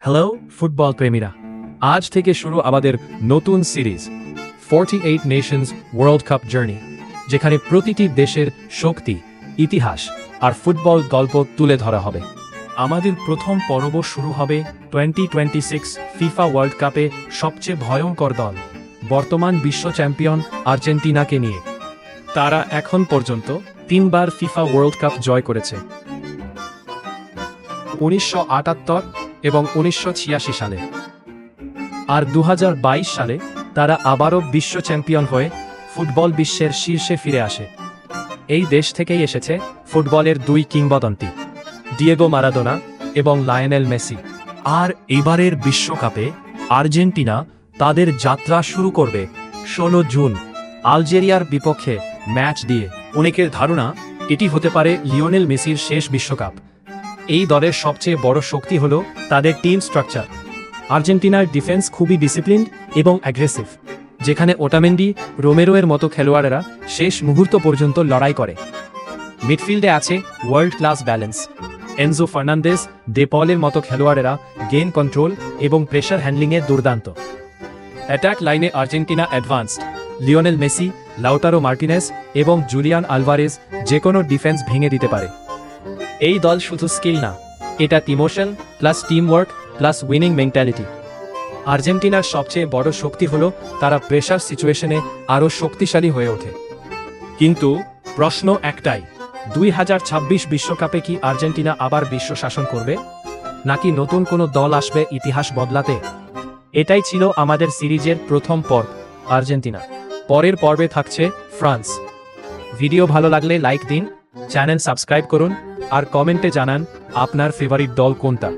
Hello football প্রেমীরা, আজ থেকে শুরু আমাদের নতুন series 48 Nations world cup journey, যেখানে প্রতিটি দেশের শক্তি, ইতিহাস আর ফুটবল গল্প তুলে ধরা হবে। আমাদের প্রথম পর্ব শুরু হবে 2026 ফিফা ওয়ার্ল্ড কাপে সবচেয়ে ভয়ঙ্কর দল, বর্তমান বিশ্ব চ্যাম্পিয়ন আর্জেন্টিনাকে নিয়ে। তারা এখন পর্যন্ত 3বার ফিফা ওয়ার্ল্ড কাপ জয় করেছে, 1978 এবং 1986 সালে। আর 2022 সালে তারা আবারও বিশ্ব চ্যাম্পিয়ন হয়ে ফুটবল বিশ্বের শীর্ষে ফিরে আসে। এই দেশ থেকেই এসেছে ফুটবলের দুই কিংবদন্তি, ডিয়েগো মারাদোনা এবং লায়নেল মেসি। আর এবারের বিশ্বকাপে আর্জেন্টিনা তাদের যাত্রা শুরু করবে 16 জুন আলজেরিয়ার বিপক্ষে ম্যাচ দিয়ে। অনেকের ধারণা এটি হতে পারে লিওনেল মেসির শেষ বিশ্বকাপ। এই দলের সবচেয়ে বড় শক্তি হল তাদের টিম স্ট্রাকচার। আর্জেন্টিনার ডিফেন্স খুবই ডিসিপ্লিনড এবং অ্যাগ্রেসিভ, যেখানে ওটামেন্ডি, রোমেরোয়ের মতো খেলোয়াড়েরা শেষ মুহূর্ত পর্যন্ত লড়াই করে। মিডফিল্ডে আছে world class balance. Enzo Fernandez, De পলের মতো খেলোয়াড়েরা গেম কন্ট্রোল এবং প্রেশার হ্যান্ডলিংয়ে দুর্দান্ত। অ্যাটাক লাইনে Argentina advanced. Lionel Messi, Lautaro Martinez এবং জুলিয়ান আলভারেজ যে কোনো ডিফেন্স ভেঙে দিতে পারে। এই দল শুধু স্কিল না, এটা emotion plus teamwork plus winning mentality. আর্জেন্টিনার সবচেয়ে বড় শক্তি হল তারা প্রেশার সিচুয়েশনে আরও শক্তিশালী হয়ে ওঠে। কিন্তু প্রশ্ন একটাই, 2026 বিশ্বকাপে কি আর্জেন্টিনা আবার বিশ্ব শাসন করবে, নাকি নতুন কোনো দল আসবে ইতিহাস বদলাতে? এটাই ছিল আমাদের সিরিজের প্রথম পর্ব, আর্জেন্টিনা। পরের পর্বে থাকছে ফ্রান্স। ভিডিও ভালো লাগলে লাইক দিন, চ্যানেল সাবস্ক্রাইব করুন আর কমেন্টে জানান আপনার ফেভারিট দল কোনটা।